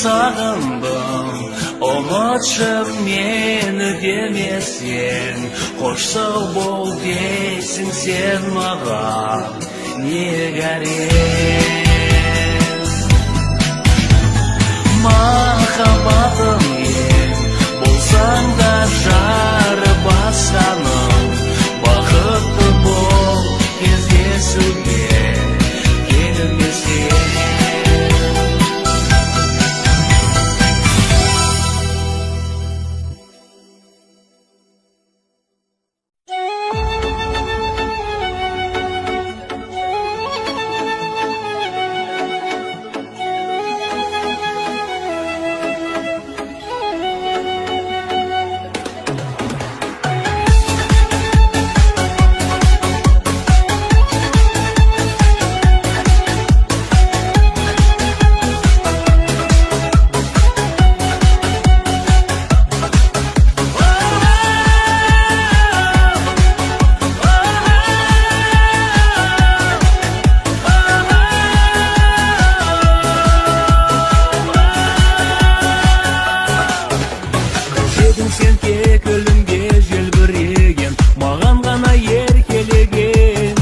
сағындым, ұмытшып мені демесең, қош сау бол дейсің сен маған, не керек? Махаббатым ең, болсаң да жары басқаның, бақытты бол кездесуге келмесең. Сен кекіліңге желбіреген, маған ғана еркелеген.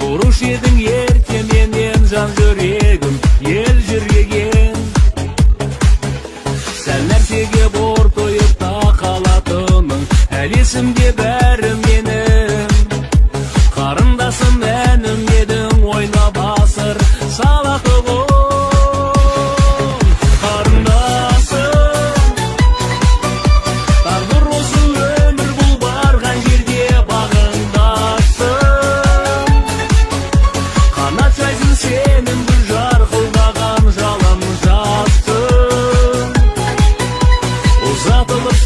Тұруш едің ертеменен жан жүрегім, ел жүреген. Сәл нәрсеге бор тойып тақалатының, әлі есімде бәрі менің. Қарындасым әнім едің, ойнап асыр салатығым.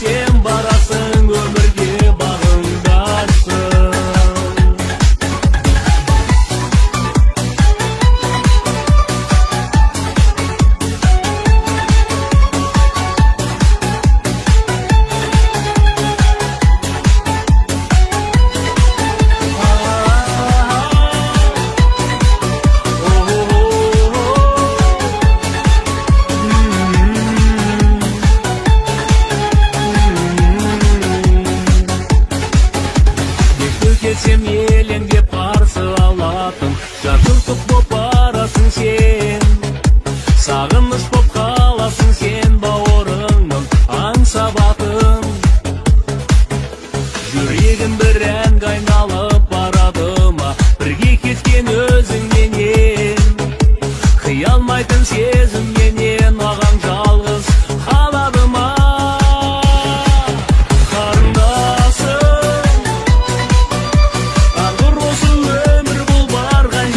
Сен барасың өмірге бағындасың. Сен елеңдеп қарсы алатын, жартылтық боп барасың сен. Сағыныш боп қаласың сен бауырыңның аңсабатын. Жүрегім бір әнге айналып барады ма, бірге кеткен өзіңменен. Қиялмайтын сезімменен ағаң жалғыз қалады ма? Қарындасым, өмір бұл барған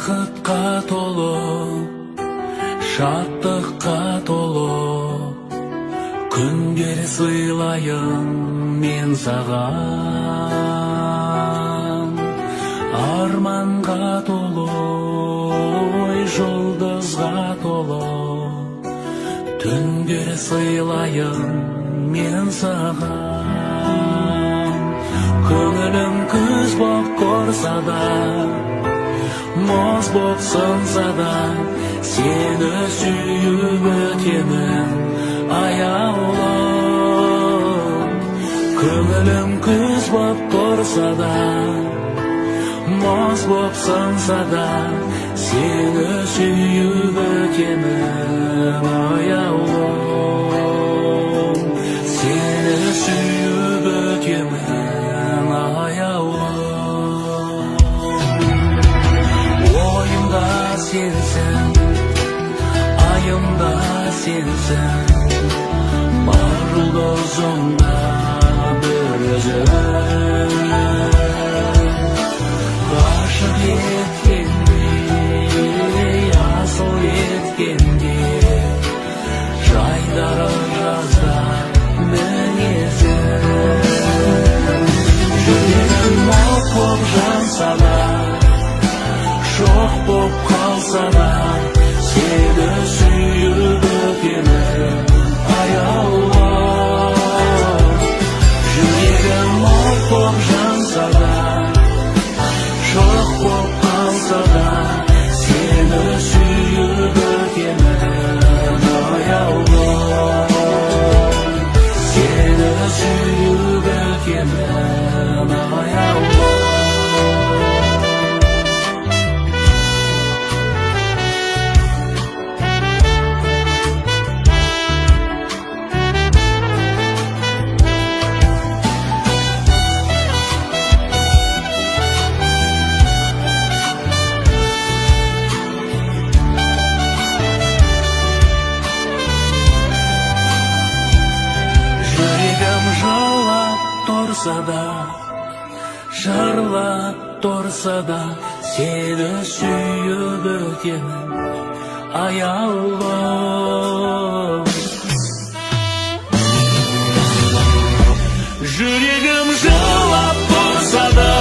бақытқа толы, шаттыққа толы күндер сыйлайын мен саған. Арманға толы, жұлдызға толы түндер сыйлайын мен саған. Көңілім күз боп қорса да, мұз боп сынса да, сені сүйіп өтемін аяулым. Көңілім күз боп қорса да, мұз боп сынса да, сені сүйіп өтемін аяулым. Сені сүйіп өтемін аяулым. Ойымда сенсің, айымда сенсің, бар жұлдызымда бір өзің. Ғашық еткендей, асыл еткендей, жайдары жазда мінезің. Жүрегім от боп жанса да, жоқ боп қалса да, сені сүйіп өтемін аяулым. Жүрегім от боп жанса да, жоқ боп қалса да, сені сүйіп өтемін аяулым. Сені сүйіп өтемін аяулым. Жырлап тұрса да, сені сүйіп өтемін аяулым. Жүрегім жылап тұрса да,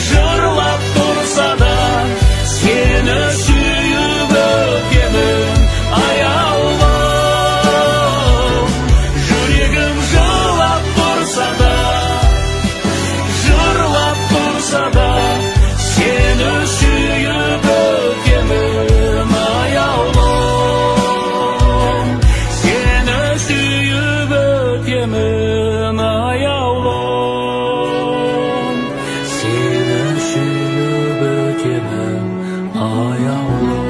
жырлап тұрса да, сені сүйіп өтемін аяулым. Жүрегім жылап тұрса да, сені сүйіп өтемін аяулым. Сені сүйіп өтемін аяулым. Сені сүйіп өтемін аяулым.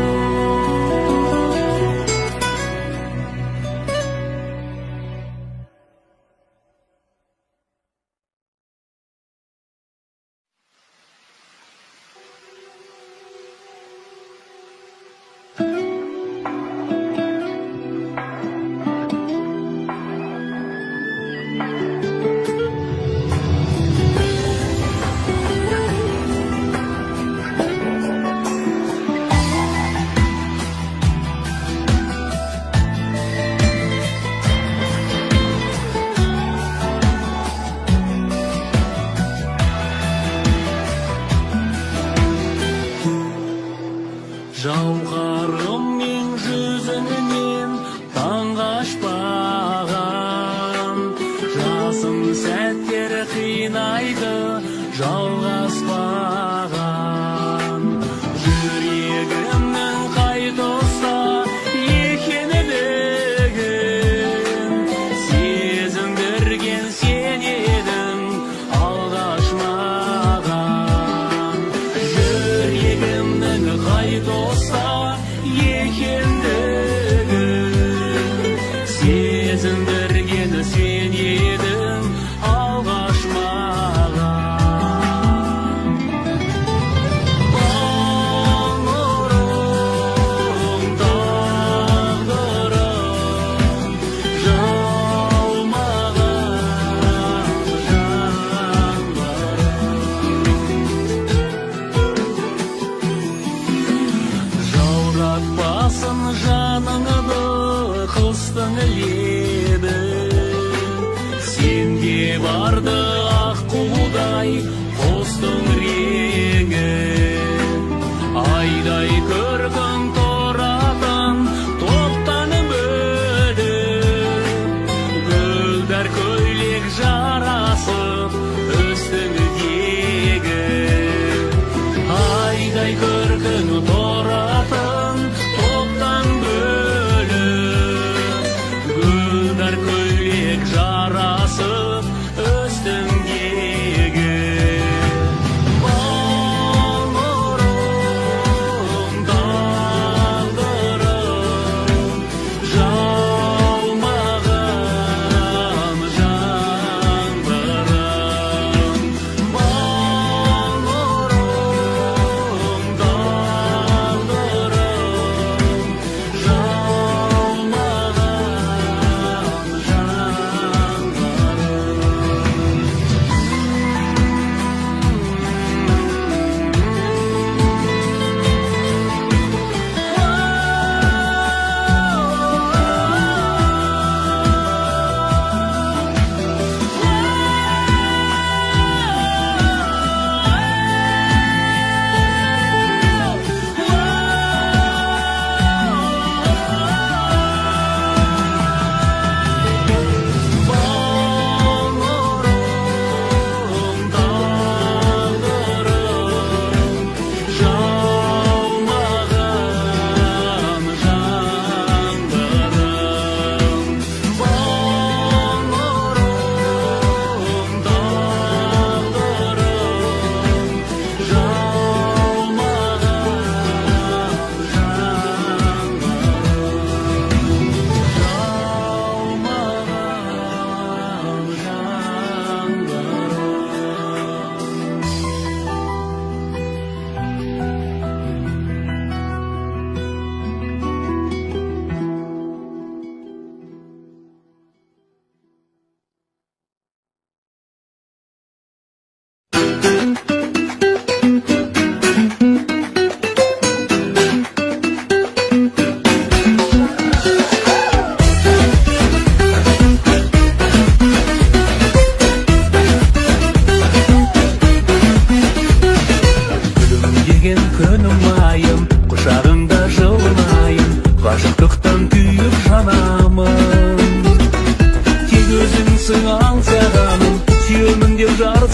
Жауһарыммен жүзіңнен таң қашпаған, жасым сәттер қинайды жалғаспаған. Жүрегімнің қай тұста екендігін сезіндірген сен едің алғаш маған. Жүрегімнің қай тұста екендігін сезіндірген сен едің алғаш маған.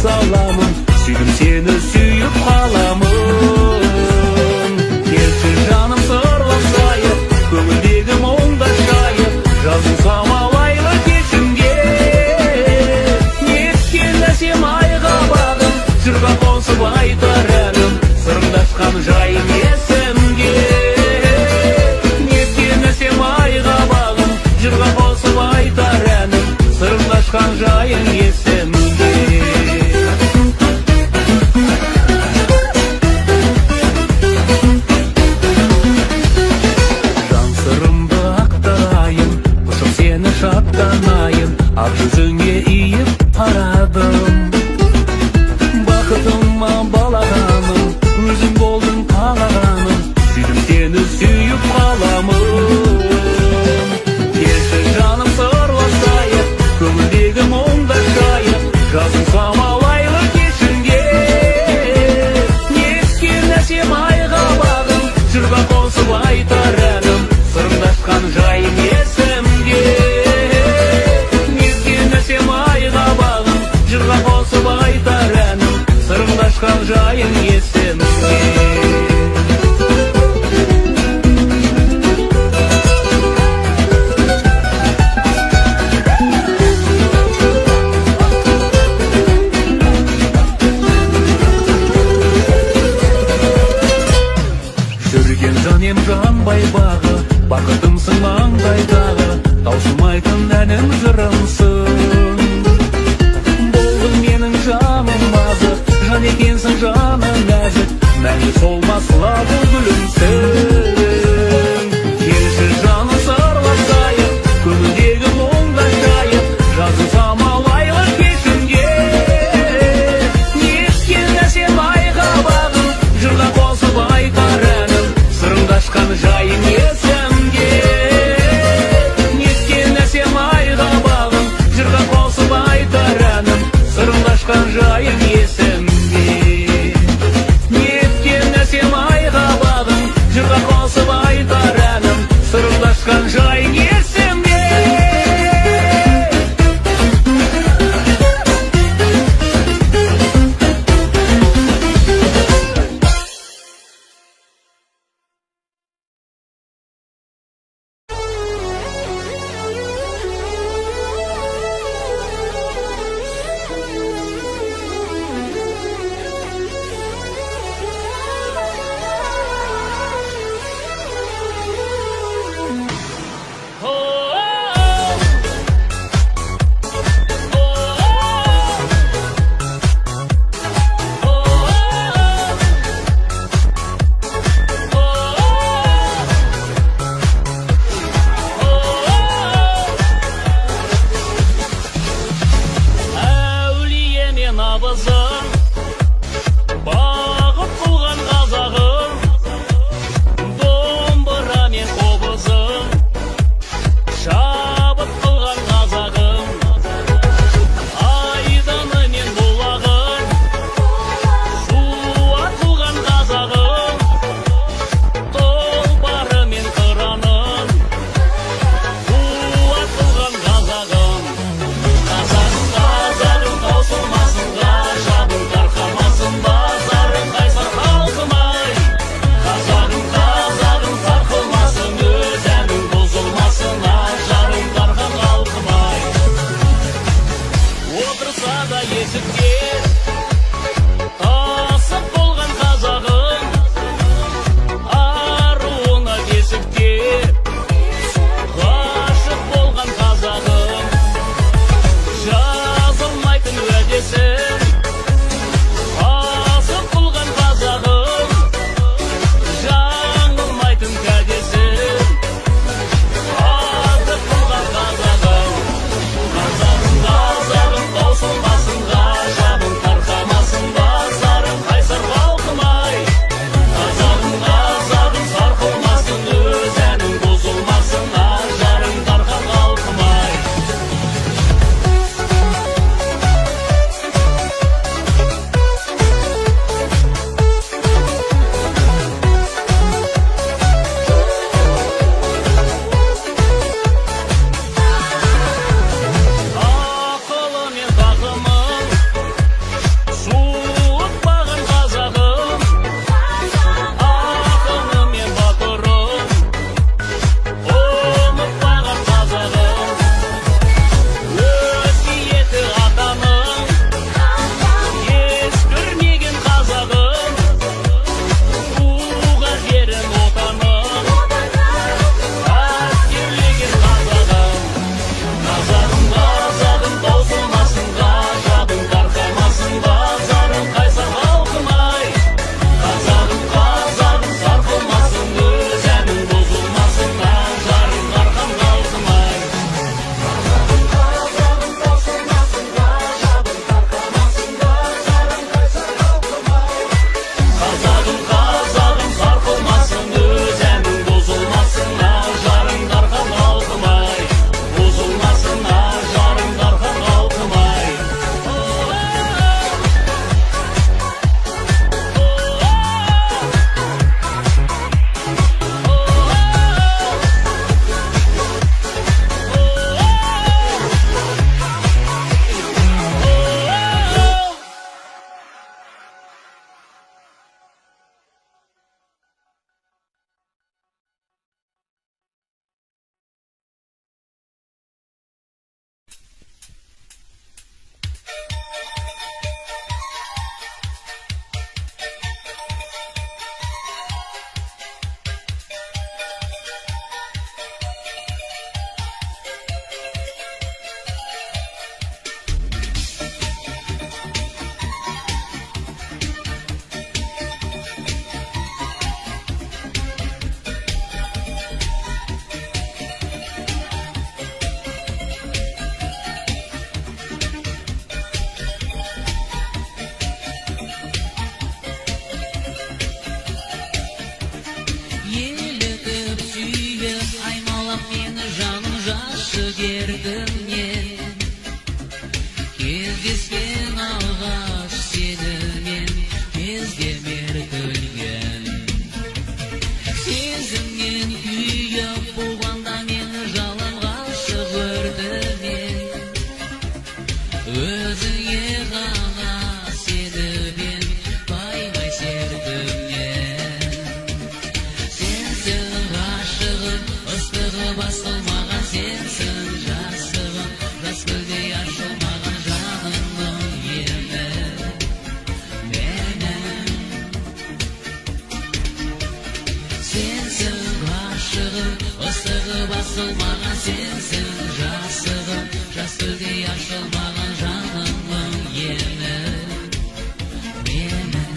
саламын, сүйдім сені сүйіп қаламын. Келші жаным сырласайық, көңілдегі мұңды шайып, жазу самалайлы кешімге. Неткен әсем айға бағым, жырға қосып айтар әнім, сырыңдасқан жайым есімге. Неткен әсем айға бағым, жырға қосып айтар әнім, сырыңдасқан жайым есімге. Жан сырымды ақтарайын, құшып сені шаттанайын, ақ жүзіңе иіп қарадым. Бақытыма балағаным, өзің болдың қалағаным, сүйдім сені сүйіп қаламын. Келші жаным сырласайық, көңілдегі мұңды шайып, жазым самалайлы кешімге. Неткен әсем айға бағым, жырға қосып айтар әнім, сырыңдасқан жайым есімге. Неткен әсем айға бағым, жырға қосып айтар әнім, сырыңдасқан жайым есімге. Жүрген жан ем жанбай бағы, бақытымсың маңдайдағы, таусылмайтын әнім жырымсың. Болдың менің жаным азық, жан екенсің жаным нәзік, мәңгі солмас лабыл гүлімсің. Келші жаным сырласайық, көңілдегі мұңды шайып, жазу самалайлы кешімге. Неткен әсем айға бағым, жырға қосып айтар әнім, сырыңдасқан жайым есімге. Неткен әсем айға бағым, жырға қосып айтар әнім, сырыңдасқан жайым есімге. Неткен әсем айға дертімнен кездескен алғаш сенімен кездемер күлген сезімнен күйіп болғанда мені жалын ғашық өртімен өзіңе ғана сеніп бай-бай сердімнен сенсің ғашығым ыстығы басылмаған сенсің жасығым жас гүлдей ашылмаған жанымның емі менің сенсің ғашығым ыстығы басылмаған сенсің жасығым жас гүлдей ашылмаған жанымның емі менің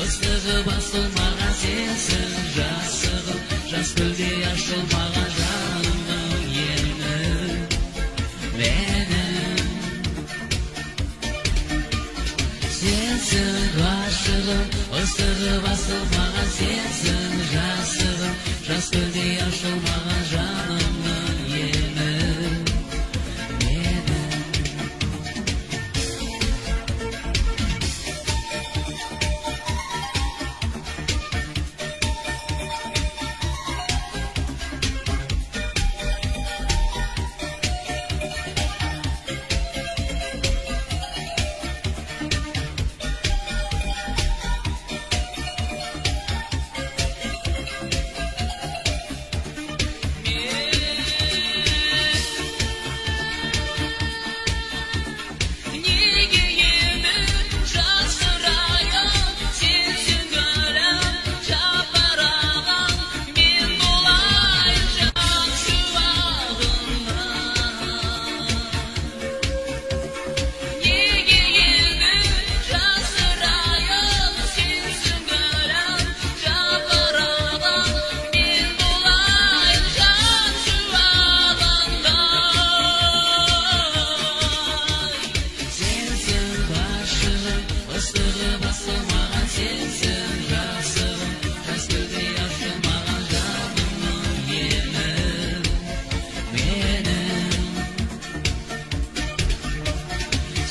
ыстығы басылмаған сенсің жасығым жас гүлдей ашылмаған жанымның емі менің сенсің ғашығым ыстығы басылмаған сенсің жасығым жас гүлдей ашылмаған жанымның емі менің ыстығы басылмаған сенсің жасығым жас гүлдей ашылмаған жанымның емі менің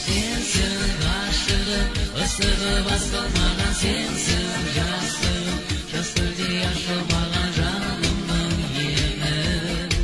сенсің ғашығым ыстығы басылмаған сенсің жасығым жас гүлдей ашылмаған жанымның емі менің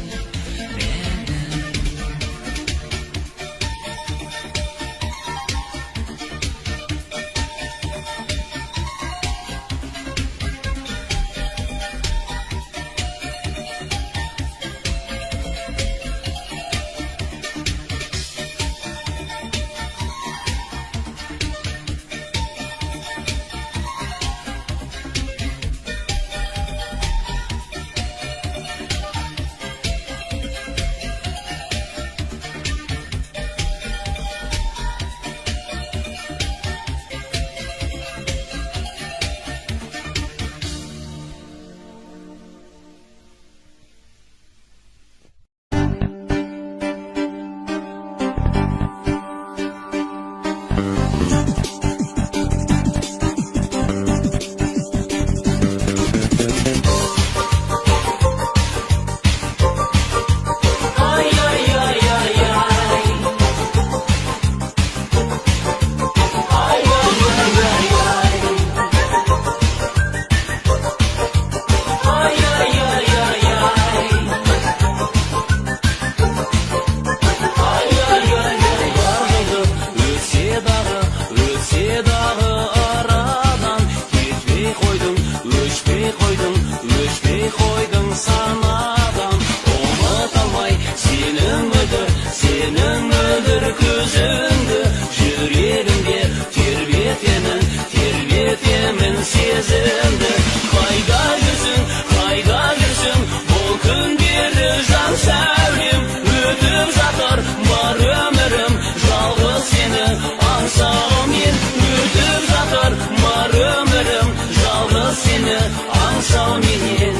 аңсау менен.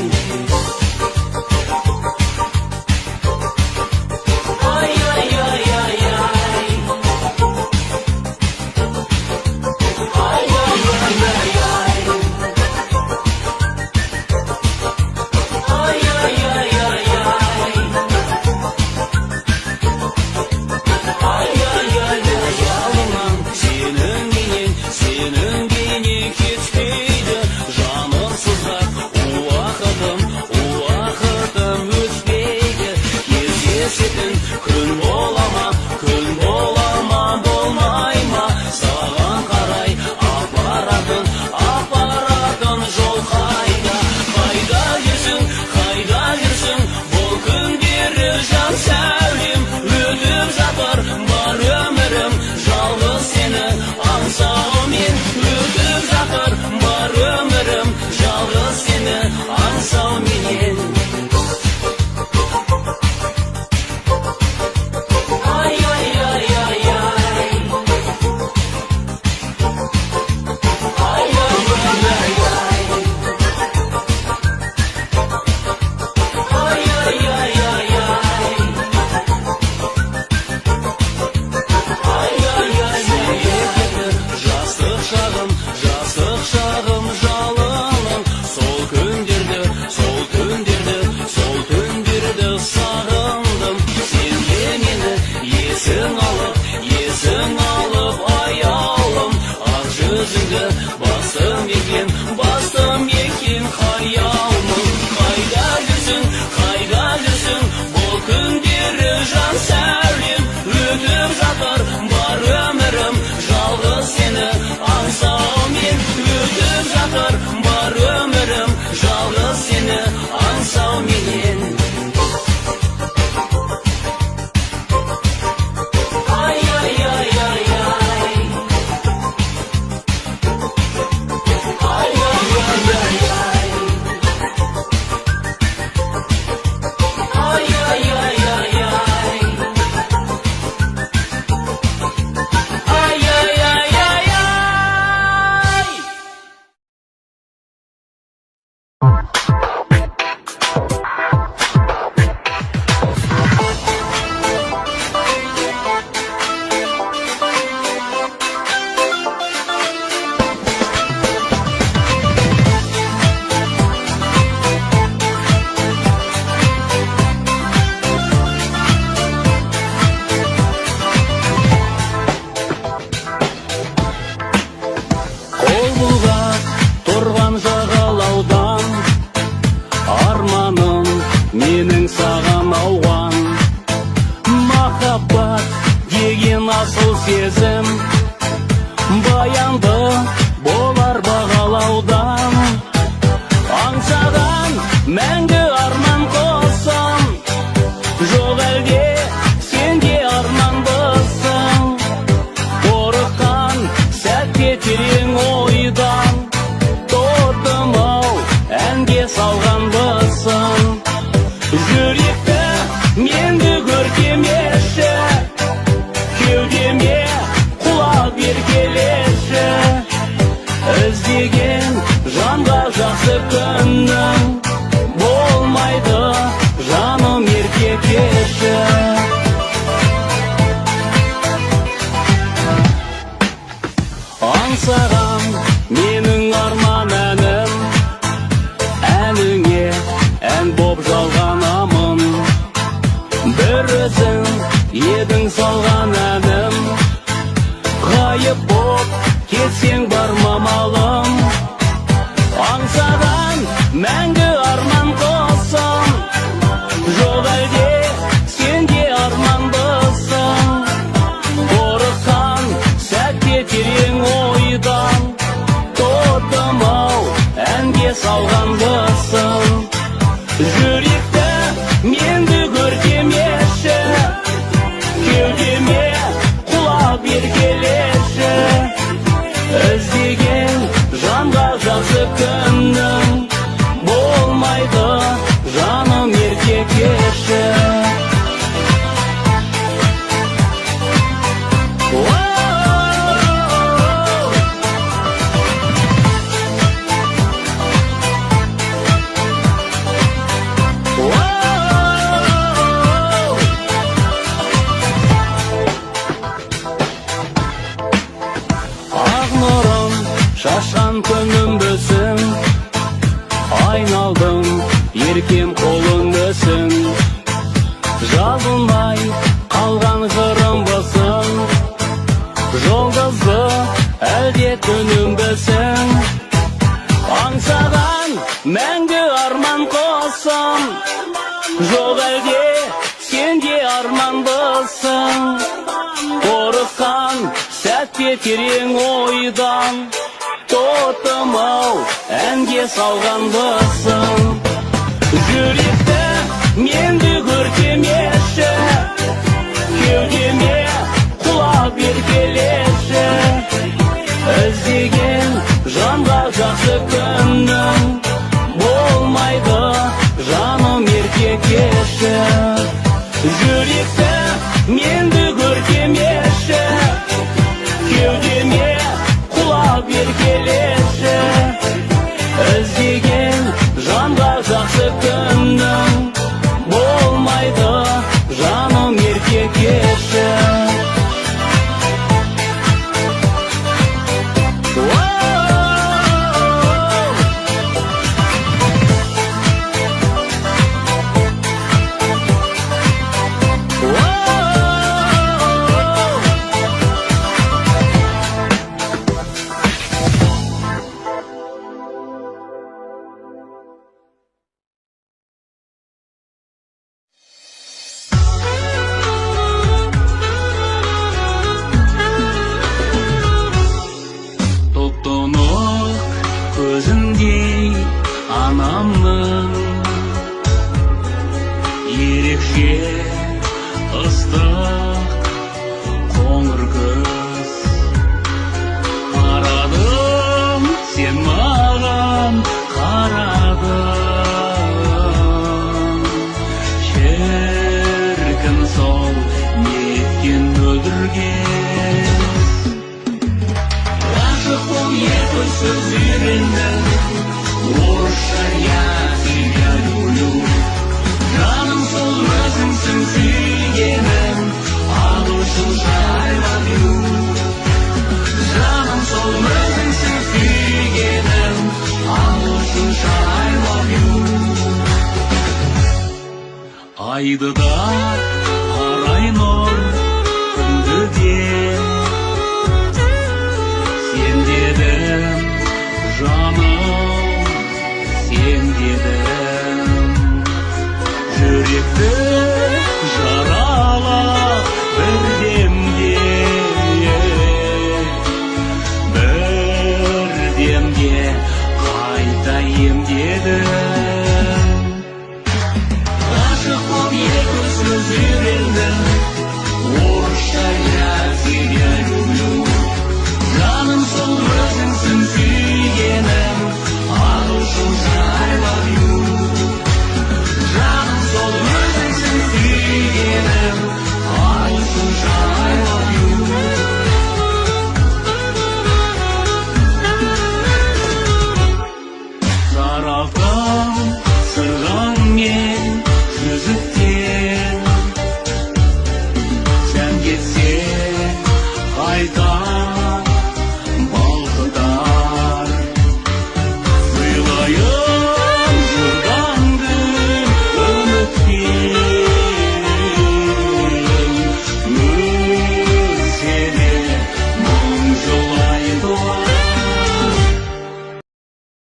Ай, ай, ай, ай, ай. Ай, ай, ай, ай, ай. Ай, ай, ай, ай, ай. Ай, ай, ай, ай, алыман сенің менен кетпейді. Жаным сызат уақытым өтпейді. Кездесетін күн бола ма, болмай ма? Саған қарай апаратын жол қайда? Қайда жүрсің бұл күндері жан сәулем? Өтіп жатыр бар өмірім жалғыз сені аңсаумен. Өтіп жатыр бар өмірім жалғыз сені аңсауменен. Ай, ай, ай, ай, ай. Ай, ай, ай, ай, ай. Ай, ай, ай, ай, ай. Ай, ай, ай, жастық шағым жалыным. Сол күндерді сағындым. Сен де мені есің алып аяулым. Ақ жүзіңді бастым екен хаялым. Қайда жүрсің бұл күндері жан сәулем? Өтіп жатыр бар өмірім жалғыз сені аңсаумен. Өтіп жатыр бар өмірім жалғыз сені аңсауменен. Ай, ай, ай, ай, ай. Ай, ай, ай, ай, ай. Ай, ай, ай, ай, ай. Ай, ай, ай, ай, ай. Қол бұлғап тұрған жағалаудан арманым менің саған ауған. Махаббат деген асыл сезім баянды болар бағалаудан. Аңсаған мәңгі арман қосам, жоқ әлде сенде арманбысың? Қорыққан сәтте терең ойдан тоттым-ау әнге салғанбысың. Жүректі менді көркемеші, кеудеме құлақ еркелеші. Іздеген жанға жақсы күннің болмайды, жаным ерке кеші. Аңсаған менің арман әнім, әніңе ән боп жалғанамын. Бір өзің едің салған әнім, ғайып боп кетсең барма малым. Аңсаған мәңгі арман қосам, жоқ әлде сенде арманбысың? Қорыққан сәтте терең ойдан тоттым-ау әнге салғанбысың. Жүректі менді көркемеші, кеудеме Саған күнімбісің, айналдым еркем қолыңбісің. Жазылмай қалған жырымбысың, жұлдызды әлде түнімбісің. Аңсаған мәңгі арман қосым, жоқ әлде сенде арманбысың. Қорыққан сәтте терең ойдан, тотым-ау әнге салғанбысың. Жүректі менді көркемеші, кеудеме құлап еркелеші. Іздеген жанға жақсы күнің болмайды, жаным ерке кеші. Жүректі менді көркемеші, кеудеме құлап еркелеші. Іздеген жанға жақсы күнің болмайды, жаным ерке кеші. Көзіндей анамның ерекше ыстық қоңыр көз. Қарадым, сен маған қарадың. Шіркін сол неткен мөлдірген. Ғашық бол екі сөз үйрендің, орысша я тебя люблю. Жаным сол өзіңсің сүйгенім, ағылшынша I love you. Жаным сол өзіңсің сүйгенім, ағылшынша I love you. Айды да арай нұр, күнді де сен дедің, жаным сен дедің. Жүректі жаралап бірдемге, бірдемге қайта емдедің. Ғашық боп екі сөз үйрендің, орысша я тебя люблю. Жаным сол өзіңсің сүйгенім, ағылшынша I love you. Жаным сол өзіңсің сүйгенім, ағылшынша I love you. Жаралдым сырғаңмен жүзіктен, сән кетсе